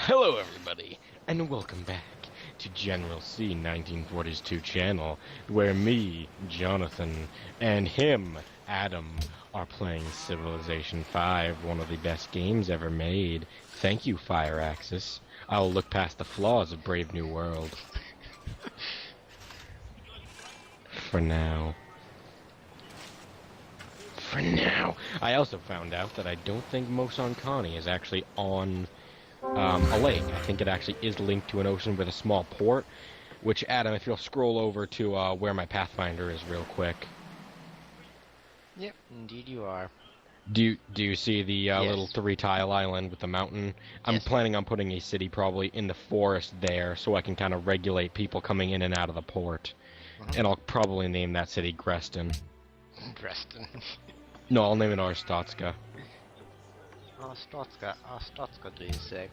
Hello everybody, and welcome back to General C 1942 channel, where me, Jonathan, and him, Adam, are playing Civilization 5, one of the best games ever made. Thank you, Firaxis. I will look past the flaws of Brave New World. For now. For now. I also found out that I don't think Moson Kani is actually on a lake. I think it actually is linked to an ocean with a small port, which, Adam, if you'll scroll over to where my Pathfinder is real quick. Yep, indeed you are. Do you see the Yes. little three-tile island with the mountain? I'm Yes. planning on putting a city probably in the forest there, so I can kind of regulate people coming in and out of the port. And I'll probably name that city Greston. Preston. No, I'll name it Arstotzka. Stotska, do you say?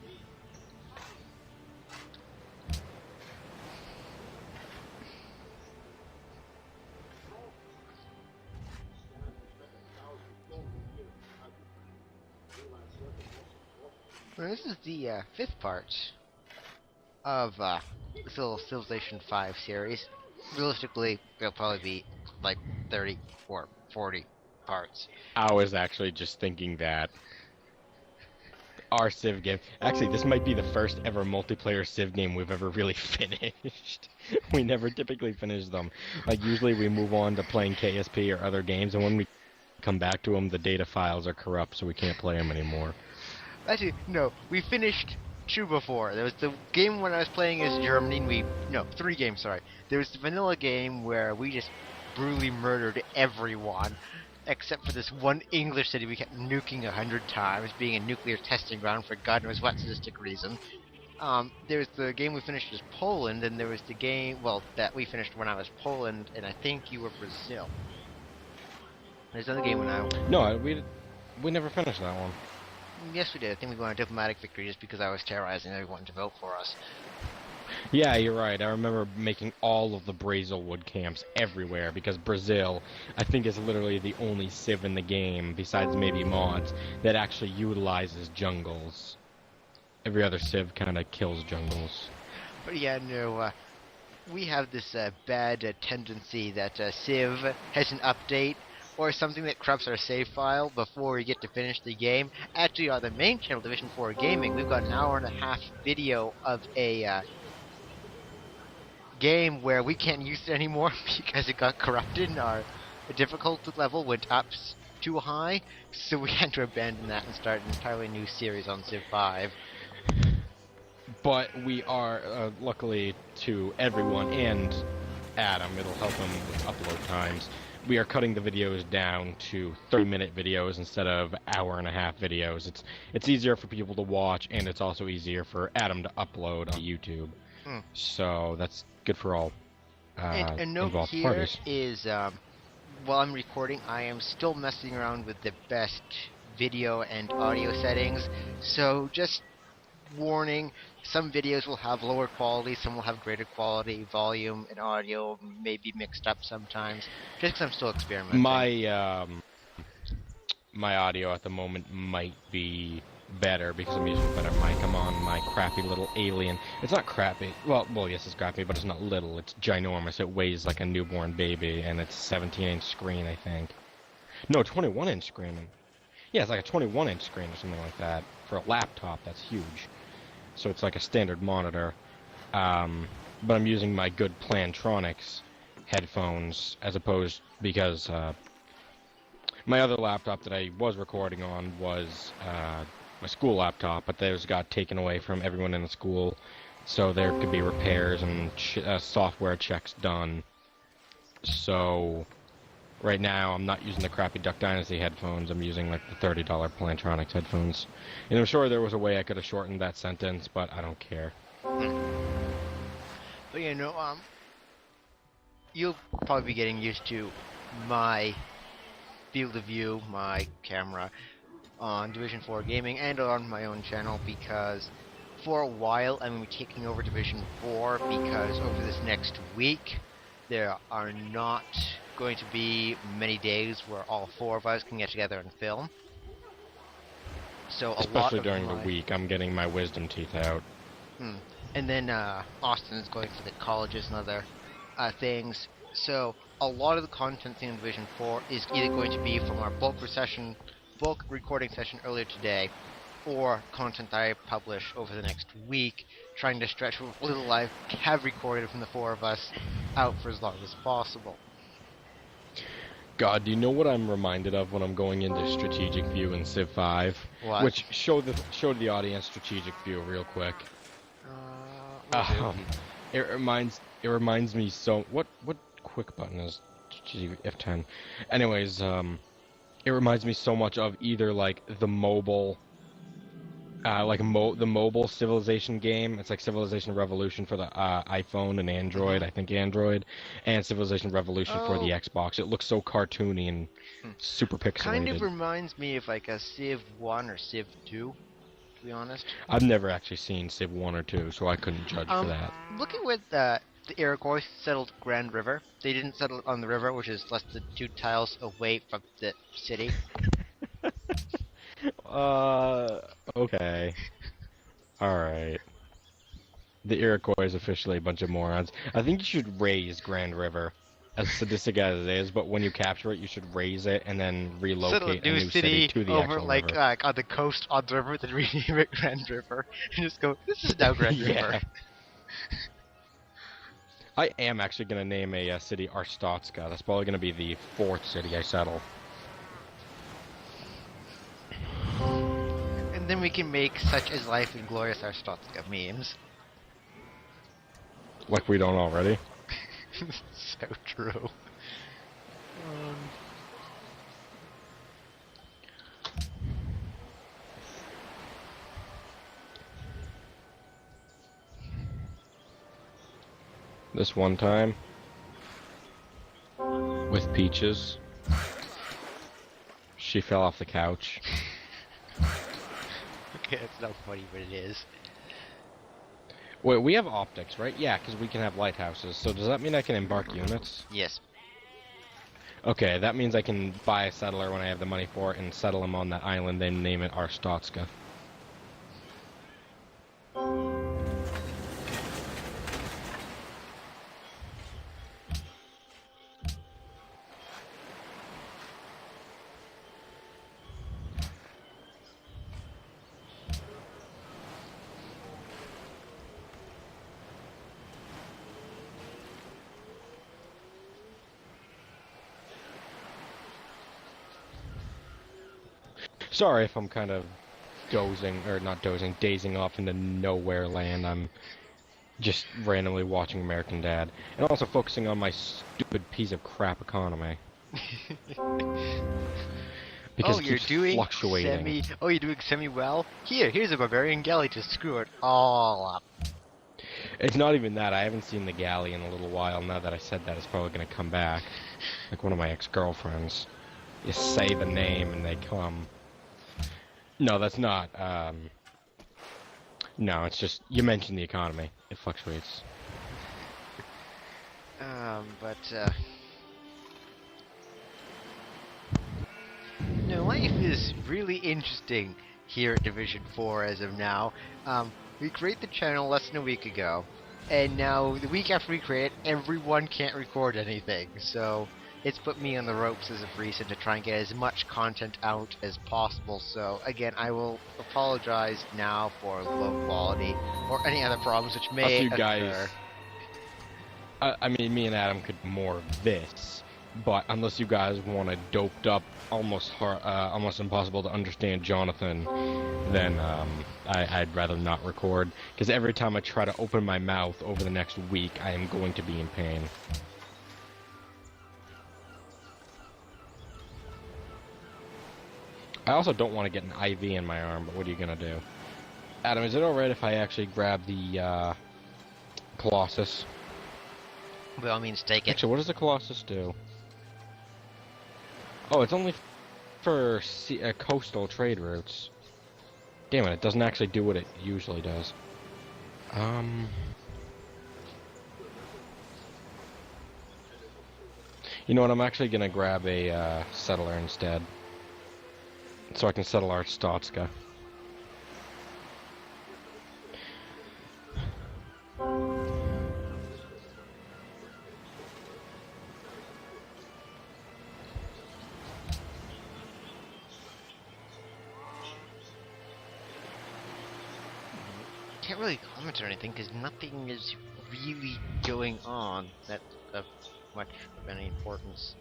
Well, this is the fifth part of the Civilization 5 series. Realistically, there'll probably be like 30 or 40 parts. I was actually just thinking that our Civ game. Actually, this might be the first ever multiplayer Civ game we've ever really finished. We never typically finish them. Like, usually we move on to playing KSP or other games, and when we come back to them, the data files are corrupt, so we can't play them anymore. Actually, no, we finished two before. There was the game when I was playing as Germany, and three games, sorry. There was the vanilla game where we just brutally murdered everyone, except for this one English city we kept nuking 100 times, being a nuclear testing ground for God knows what sadistic reason. There was the game we finished as Poland, and there was the game, that we finished when I was Poland, and I think you were Brazil. There's another game when I... No, we never finished that one. Yes, we did. I think we won a diplomatic victory just because I was terrorizing everyone to vote for us. Yeah, you're right. I remember making all of the Brazelwood camps everywhere, because Brazil, I think, is literally the only Civ in the game, besides maybe mods, that actually utilizes jungles. Every other Civ kind of kills jungles. But yeah, no, we have this bad tendency that Civ has an update or something that corrupts our save file before we get to finish the game. Actually, on the main channel, Division 4 Gaming, we've got an hour and a half video of a game where we can't use it anymore because it got corrupted and our difficulty level went up too high, so we had to abandon that and start an entirely new series on Civ 5. But we are, luckily to everyone and Adam, it'll help him with upload times, we are cutting the videos down to 30-minute videos instead of hour-and-a-half videos. It's easier for people to watch, and it's also easier for Adam to upload on YouTube. So that's good for all And note involved here parties. is, while I'm recording, I am still messing around with the best video and audio settings, so just warning, some videos will have lower quality, some will have greater quality, volume and audio may be mixed up sometimes, just because I'm still experimenting. My audio at the moment might be better because I'm using a better mic. I'm on my crappy little alien. It's not crappy. Well, yes, it's crappy, but it's not little. It's ginormous. It weighs like a newborn baby, and it's a 17-inch screen, I think. No, 21-inch screen. Yeah, it's like a 21-inch screen or something like that. For a laptop, that's huge. So it's like a standard monitor. But I'm using my good Plantronics headphones as opposed because my other laptop that I was recording on was my school laptop, but those got taken away from everyone in the school, so there could be repairs and software checks done. So right now I'm not using the crappy Duck Dynasty headphones, I'm using like the $30 Plantronics headphones. And I'm sure there was a way I could have shortened that sentence, but I don't care. But you'll probably be getting used to my field of view, my camera, on Division 4 Gaming and on my own channel, because for a while I'm going to be taking over Division 4 because over this next week there are not going to be many days where all four of us can get together and film. So a lot Especially of during the my- week, I'm getting my wisdom teeth out. And then Austin is going for the colleges and other things. So a lot of the content in Division 4 is either going to be from our bulk recording session earlier today, or content that I publish over the next week, trying to stretch what little I have recorded from the four of us out for as long as possible. God, do you know what I'm reminded of when I'm going into Strategic View in Civ 5? What? Which show the audience Strategic View real quick. It reminds me so. What quick button is F10? Anyways, it reminds me so much of either like the mobile. The mobile Civilization game. It's like Civilization Revolution for the iPhone and Android. I think Android, and Civilization Revolution for the Xbox. It looks so cartoony and super pixelated. Kind of reminds me of like a Civ 1 or Civ 2, to be honest. I've never actually seen Civ 1 or 2, so I couldn't judge for that. Looking with the Iroquois settled Grand River. They didn't settle on the river, which is less than 2 tiles away from the city. Okay. Alright. The Iroquois is officially a bunch of morons. I think you should raise Grand River, as sadistic as it is, but when you capture it, you should raise it and then relocate a new city to the over actual like river. on the coast on the river, then rename it Grand River, and just go, this is now Grand River. I am actually going to name a city Arstotzka. That's probably going to be the 4th city I settle. And then we can make such as life and glorious Arstotzka memes. Like we don't already. So true. This one time, with Peaches, she fell off the couch. Okay, that's not funny, but it is. Wait, we have optics, right? Yeah, because we can have lighthouses. So does that mean I can embark units? Yes. Okay, that means I can buy a settler when I have the money for it and settle him on that island and name it Arstotzka. Sorry if I'm kind of dazing off into nowhere land. I'm just randomly watching American Dad. And also focusing on my stupid piece of crap economy. Because it keeps fluctuating. you're doing semi-well? Here's a barbarian galley to screw it all up. It's not even that. I haven't seen the galley in a little while. Now that I said that, it's probably going to come back. Like one of my ex-girlfriends. You say the name and they come. No, that's not. No, it's just, you mentioned the economy. It fluctuates. No, life is really interesting here at Division 4 as of now. We created the channel less than a week ago, and now the week after we create it, everyone can't record anything, so it's put me on the ropes as of recent to try and get as much content out as possible. So again, I will apologize now for low quality or any other problems which may occur. Guys, I mean, me and Adam could do more of this, but unless you guys want a doped up, almost impossible to understand Jonathan, then I'd rather not record. Because every time I try to open my mouth over the next week, I am going to be in pain. I also don't want to get an IV in my arm, but what are you gonna do? Adam, is it alright if I actually grab the Colossus? By all means, take it. Actually, what does the Colossus do? Oh, it's only for coastal trade routes. Damn it, it doesn't actually do what it usually does. You know what, I'm actually gonna grab a settler instead. So I can settle Arstotzka. can't really comment or anything because nothing is really going on that's of much of any importance.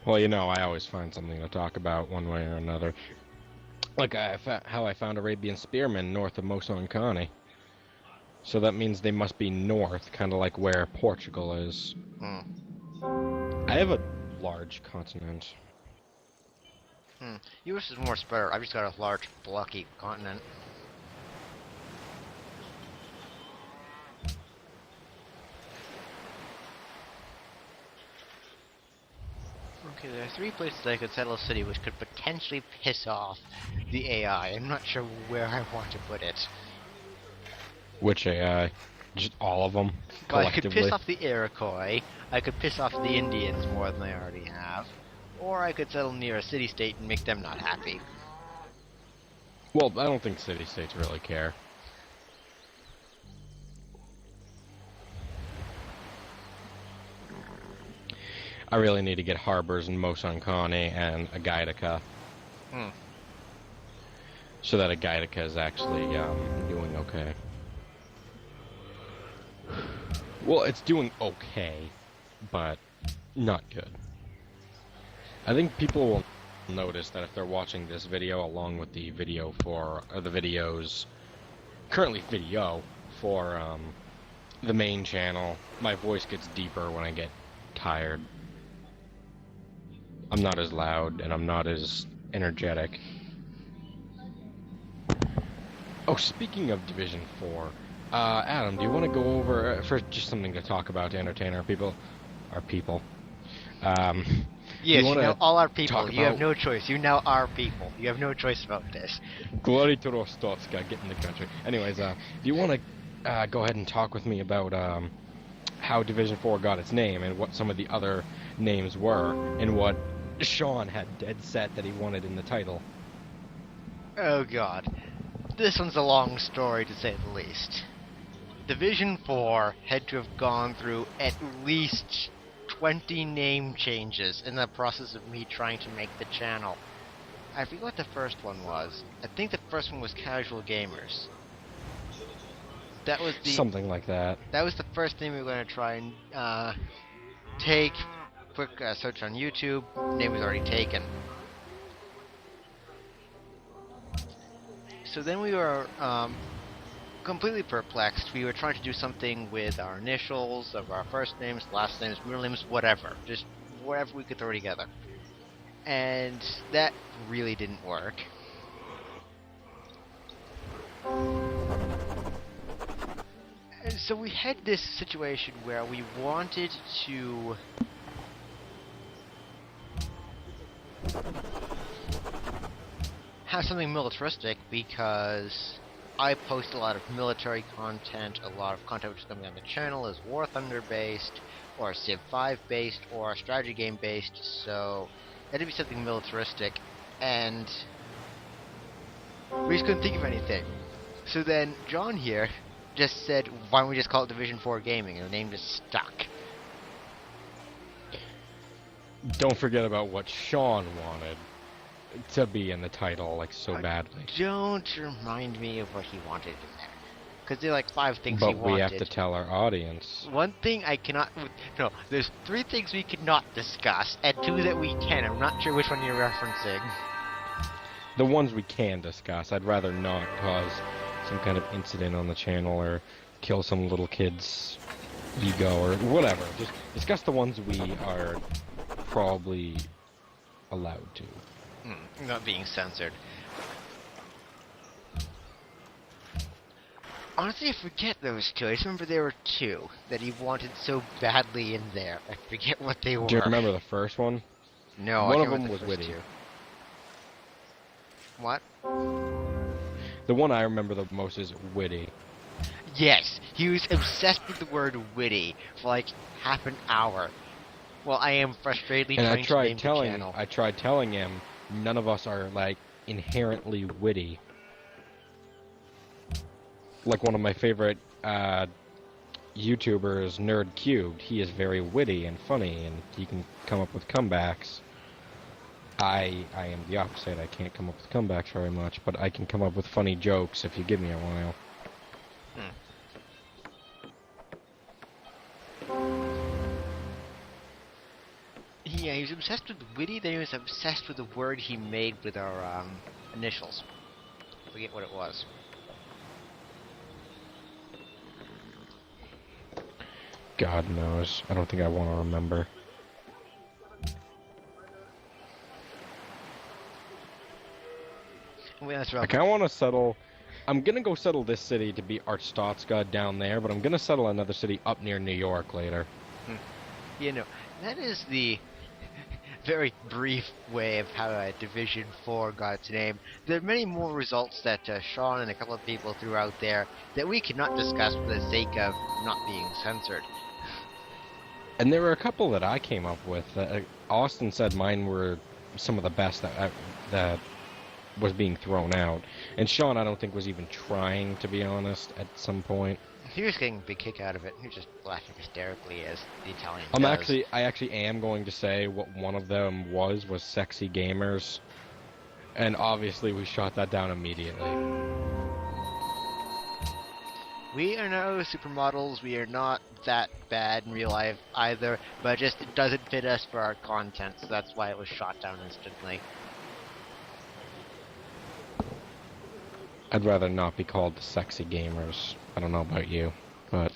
Well, you know, I always find something to talk about one way or another. Like how I found Arabian spearmen north of Mosoncani. So that means they must be north, kind of like where Portugal is. I have a large continent. Yours is more spread. I've just got a large, blocky continent. Okay, there are 3 places I could settle a city which could potentially piss off the AI. I'm not sure where I want to put it. Which AI? Just all of them, Well, I could collectively? piss off the Iroquois, I could piss off the Indians more than I already have, or I could settle near a city-state and make them not happy. Well, I don't think city-states really care. I really need to get harbors in Mosoncani and Agaitica. So that Agaitica is actually doing okay. Well, it's doing okay, but not good. I think people will notice that if they're watching this video along with the video for, or the videos, currently video, for the main channel, my voice gets deeper when I get tired. I'm not as loud, and I'm not as energetic. Oh, speaking of Division 4, Adam, do you want to go over, for just something to talk about to entertain our people? Yes, you know, all our people. talk You have about- no choice. You now are people. You have no choice about this. Glory to Rostotska, get in the country. Anyways, do you want to go ahead and talk with me about how Division 4 got its name, and what some of the other names were, and what Sean had dead set that he wanted in the title? Oh god. This one's a long story to say the least. Division 4 had to have gone through at least 20 name changes in the process of me trying to make the channel. I forget what the first one was. I think the first one was Casual Gamers. That was the Something like that. That was the first thing we were going to try and take. Quick search on YouTube. Name was already taken. So then we were completely perplexed. We were trying to do something with our initials of our first names, last names, middle names, whatever. Just whatever we could throw together. And that really didn't work. And so we had this situation where we wanted to have something militaristic because I post a lot of military content, a lot of content which is coming on the channel is War Thunder based, or Civ 5 based, or strategy game based, so it had to be something militaristic, and we just couldn't think of anything. So then John here just said, why don't we just call it Division 4 Gaming, and the name just stuck. Don't forget about what Sean wanted to be in the title, like, so badly. Don't remind me of what he wanted in there. Because there are like 5 things he But wanted. we have to tell our audience. One thing I cannot... No, there's 3 things we cannot discuss, and 2 that we can. I'm not sure which one you're referencing. The ones we can discuss, I'd rather not cause some kind of incident on the channel or kill some little kid's ego or whatever. Just discuss the ones we are probably allowed to. Not being censored. Honestly, I forget those 2. I just remember there were 2 that he wanted so badly in there. I forget what they were. Do you remember the first one? No, One I of can't them remember was the first witty. 2. What? The one I remember the most is witty. Yes, he was obsessed with the word witty for like half an hour. Well, I am frustratedly And trying to name the channel. I tried telling him none of us are like inherently witty. Like one of my favorite YouTubers, Nerd Cubed, he is very witty and funny, and he can come up with comebacks. I am the opposite. I can't come up with comebacks very much, but I can come up with funny jokes if you give me a while. Hmm. Yeah, he was obsessed with witty, then he was obsessed with the word he made with our initials. I forget what it was. God knows. I don't think I want to remember. Well, that's I wrong. kind of want to settle. I'm gonna go settle this city to be Arstotzka down there, but I'm gonna settle another city up near New York later. You know, that is the very brief way of how Division 4 got its name. There are many more results that Sean and a couple of people threw out there that we cannot discuss for the sake of not being censored. And there were a couple that I came up with. Austin said mine were some of the best that was being thrown out. And Sean, I don't think, was even trying, to be honest, at some point. He was getting a big kick out of it. He was just laughing hysterically as the Italian does. I actually am going to say what one of them was sexy gamers. And obviously we shot that down immediately. We are no supermodels. We are not that bad in real life either, but just it doesn't fit us for our content, so that's why it was shot down instantly. I'd rather not be called the sexy gamers. I don't know about you, but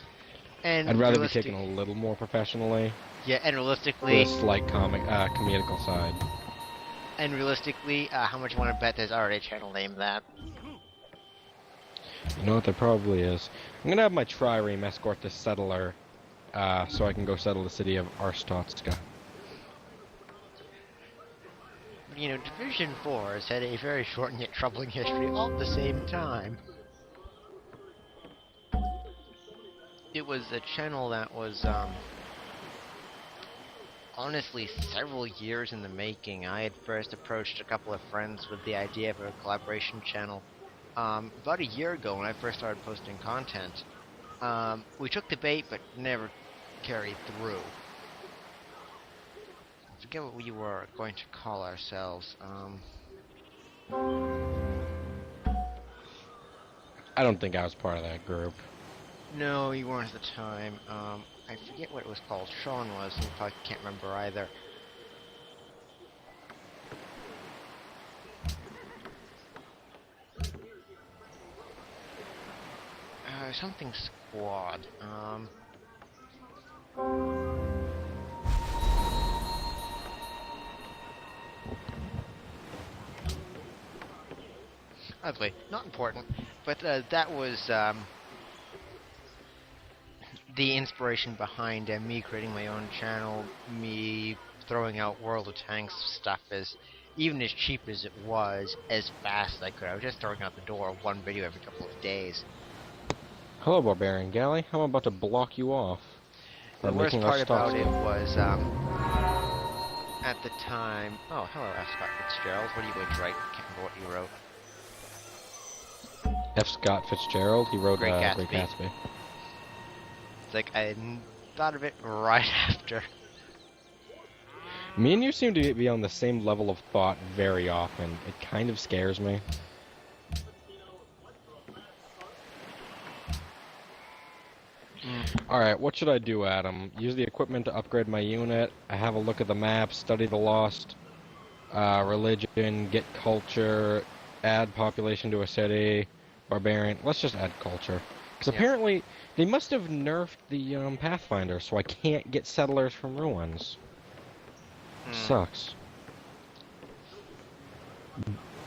And I'd rather be taken a little more professionally. Yeah, and realistically, With a slight comedical side. And realistically, how much you want to bet there's already a channel named that? You know what, there probably is. I'm gonna have my trireme escort this settler, so I can go settle the city of Arstotzka. You know, Division 4 has had a very short and yet troubling history all at the same time. It was a channel that was, honestly several years in the making. I had first approached a couple of friends with the idea of a collaboration channel about a year ago when I first started posting content. We took the bait but never carried through. I forget what we were going to call ourselves. I don't think I was part of that group. No, you weren't at the time. I forget what it was called. Sean was, and probably can't remember either. Something squad. Ugly, not important, but that was the inspiration behind me creating my own channel, me throwing out World of Tanks stuff as even as cheap as it was, as fast as I could. I was just throwing out the door one video every couple of days. Hello, Barbarian Galley. I'm about to block you off. The worst part about it was, at the time... Oh, hello, F. Scott Fitzgerald. What are you going to write? I can't remember what you wrote. F. Scott Fitzgerald? He wrote Great Great Gatsby. It's like, I thought of it right after. Me and you seem to be on the same level of thought very often. It kind of scares me. Alright, what should I do, Adam? Use the equipment to upgrade my unit. I have a look at the map, study the lost, religion, get culture, add population to a city, barbarian. Let's just add culture. Because apparently, they must have nerfed the Pathfinder, so I can't get settlers from ruins. Sucks.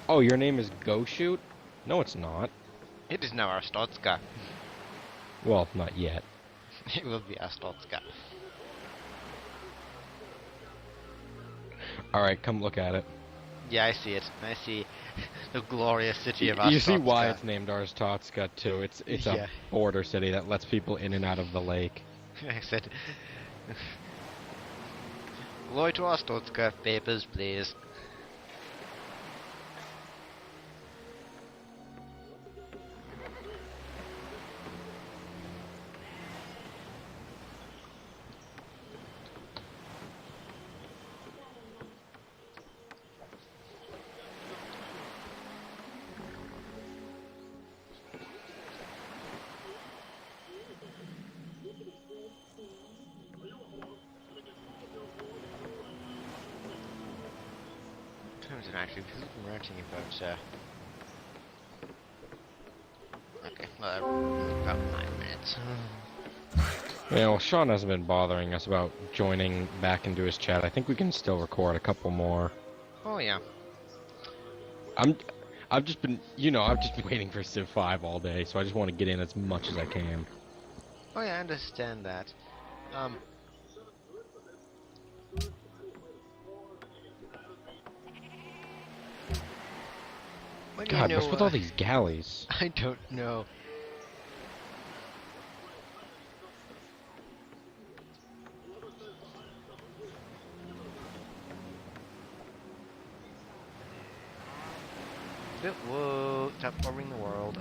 Oh, your name is Go Shoot? No, it's not. It is now Arstotzka. Well, not yet. It will be Arstotzka. Alright, come look at it. Yeah, I see it. I see the glorious city of Arstotzka. You see why it's named Arstotzka, too. It's Yeah. a border city that lets people in and out of the lake. I said... Glory to Arstotzka. Papers, please. soon, actually, because we've been ranting about, okay, about 9 minutes. Yeah, well, Sean hasn't been bothering us about joining back into his chat. I think we can still record a couple more. Oh, yeah. I've just been, I've just been waiting for Civ 5 all day, so I just want to get in as much as I can. Oh, yeah, I understand that. God, what's with all these galleys? I don't know. Whoa, stop orbiting the world.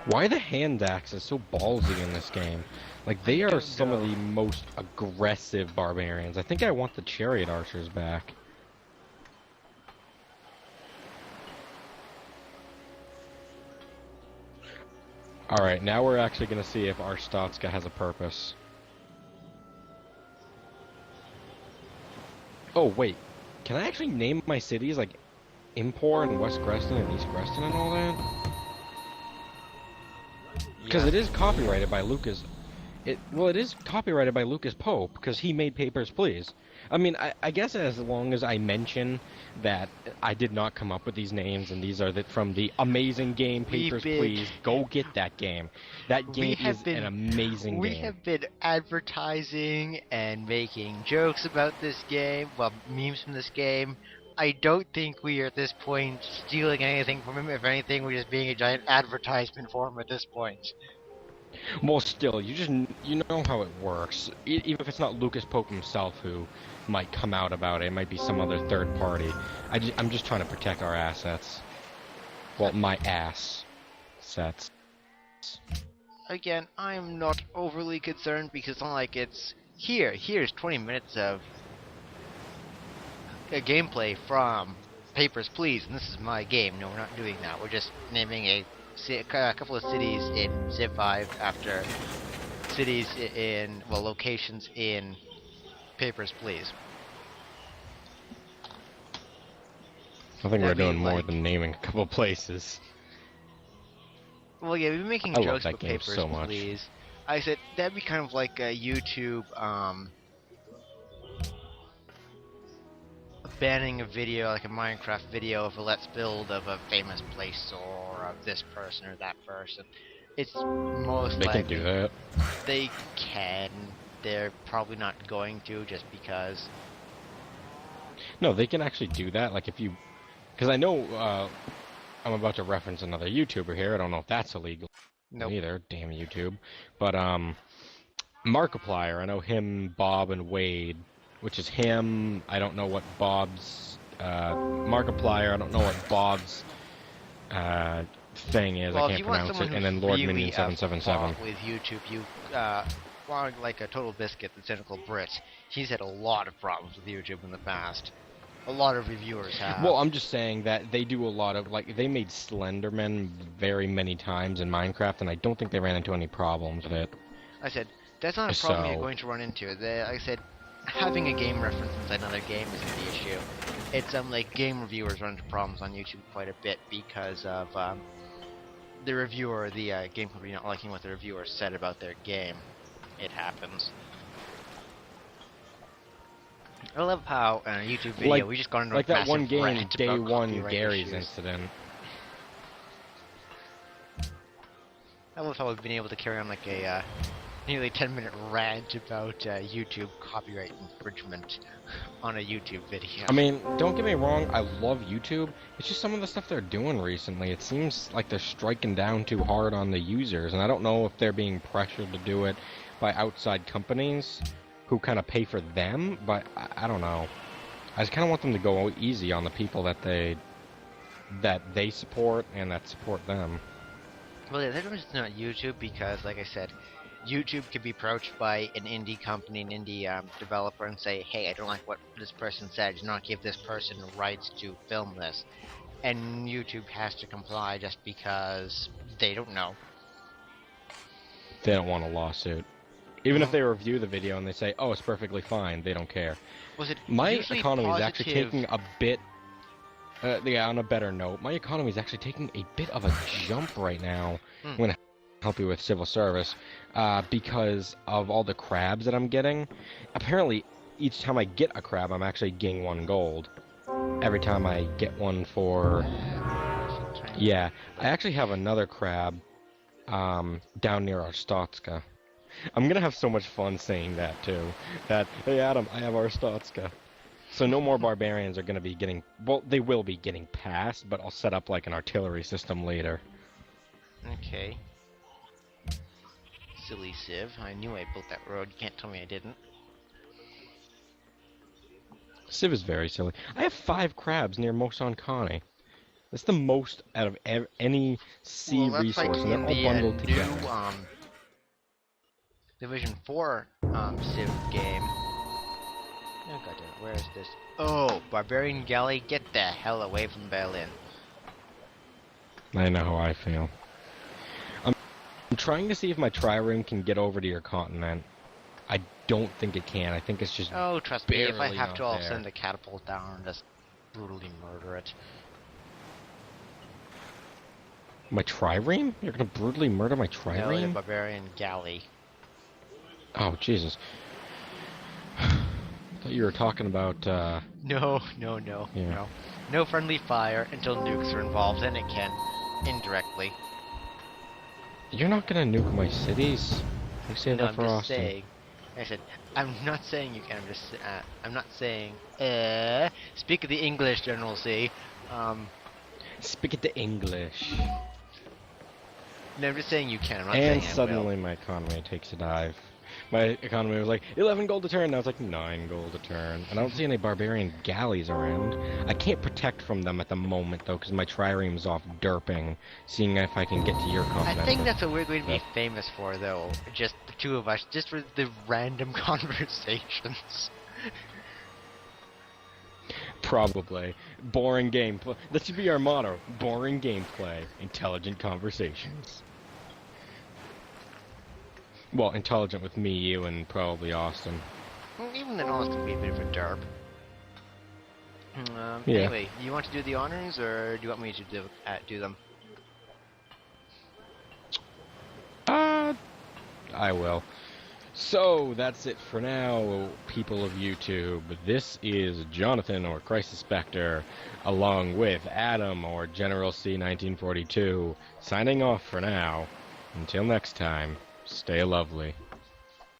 Why are the hand axes so ballsy in this game? Like, they are some of the most aggressive barbarians. I think I want the chariot archers back. Alright, now we're actually going to see if our Statska has a purpose. Oh, wait. Can I actually name my cities, like, Impor and West Greston and East Greston and all that? Because it is copyrighted by Lucas. It is copyrighted by Lucas Pope, because he made Papers, Please. I mean, I guess as long as I mention that I did not come up with these names, and these are from the amazing game Papers, Please, go get that game. That game is an amazing game. We have been advertising and making jokes about this game, well, memes from this game. I don't think we are at this point stealing anything from him. If anything, we're just being a giant advertisement for him at this point. Well, still, you know how it works. Even if it's not Lucas Pope himself who might come out about it, it might be some other third party. I'm just trying to protect our assets. Well, my ass sets. Again, I'm not overly concerned because it's not like it's here's 20 minutes of a gameplay from Papers, Please, and this is my game. No, we're not doing that. We're just naming a couple of cities in Civ 5 after cities in, well, locations in Papers, Please. I think we're doing more than naming a couple places. Well, yeah, we've been making jokes about Papers, so much. Please. I said that'd be kind of like a YouTube, banning a video, like a Minecraft video of a Let's Build of a famous place or of this person or that person. It's most likely... They can do that. They can. They're probably not going to, just because... No, they can actually do that, like if you... Because I know, I'm about to reference another YouTuber here, I don't know if that's illegal either, damn YouTube. But, Markiplier, I know him, Bob, and Wade, which is him. I don't know what Bob's Markiplier. I don't know what Bob's thing is. Well, I can't pronounce it. And then Lord really Minion 777. With YouTube, you want like a total biscuit, the cynical Brit. He's had a lot of problems with YouTube in the past. A lot of reviewers have. Well, I'm just saying that they do a lot of, like, they made Slenderman very many times in Minecraft, and I don't think they ran into any problems with it. I said that's not a problem you're going to run into. Like I said, having a game reference inside another game isn't the issue. It's like game reviewers run into problems on YouTube quite a bit because of the reviewer, the game company not liking what the reviewer said about their game. It happens. I love how in a YouTube video we just got into like a that one game, rant Day about One copyright Gary's issues. incident. I love how we've been able to carry on like a nearly 10-minute rant about YouTube copyright infringement on a YouTube video. I mean, don't get me wrong, I love YouTube. It's just some of the stuff they're doing recently. It seems like they're striking down too hard on the users, and I don't know if they're being pressured to do it by outside companies who kind of pay for them, but I don't know. I just kind of want them to go easy on the people that they support and that support them. Well, yeah, that was not YouTube because, like I said, YouTube could be approached by an indie company, an indie developer, and say, hey, I don't like what this person said, do not give this person rights to film this. And YouTube has to comply just because they don't know. They don't want a lawsuit. Even if they review the video and they say, oh, it's perfectly fine, they don't care. Was it My usually economy is actually positive? taking a bit... yeah, on a better note, my economy is actually taking a bit of a jump right now. I'm going to help you with civil service. Because of all the crabs that I'm getting. Apparently, each time I get a crab, I'm actually getting 1 gold. Every time I get one for... Yeah, I actually have another crab down near our Stotska. I'm gonna have so much fun saying that too. That, hey Adam, I have our Stotska. So no more barbarians are gonna be getting, well, they will be getting past, but I'll set up like an artillery system later. Okay. Silly Civ. I knew I built that road. You can't tell me I didn't. Civ is very silly. I have 5 crabs near Moson Kani. That's the most out of any sea Well, that's resource, like and they're in all the bundled new together. Division 4 Civ game. Oh goddamn, where is this? Oh, Barbarian Galley, get the hell away from Berlin. I know how I feel. I'm trying to see if my trireme can get over to your continent. I don't think it can. I think it's just Oh, trust me, if I barely have to, not I'll there. send a catapult down and just brutally murder it. My trireme? You're gonna brutally murder my No, the trireme? Barbarian Galley. Oh, Jesus. I thought you were talking about, No, Yeah. no. No friendly fire until nukes are involved, then it can. Indirectly. You're not gonna nuke my cities? You say No, that I'm for just Austin. saying. I said, I'm not saying you can, I'm not saying, speak of the English, General C. Speak it to English. No, I'm just saying you can, I'm not saying And I will. suddenly my economy takes a dive. My economy was like 11 gold a turn, now it's like 9 gold a turn. And I don't see any barbarian galleys around. I can't protect from them at the moment though, because my trireme's off derping, seeing if I can get to your continent. I think that's what we're going to be famous for, though. Just the two of us, just for the random conversations. Probably. Boring gameplay. That should be our motto. Boring gameplay, intelligent conversations. Well, intelligent with me, you, and probably Austin. Well, even then, Austin can be a bit of a derp. Yeah. Anyway, you want to do the honors, or do you want me to do them? I will. So, that's it for now, people of YouTube. This is Jonathan, or CrisisSpectre, along with Adam, or General C1942, signing off for now. Until next time, stay lovely.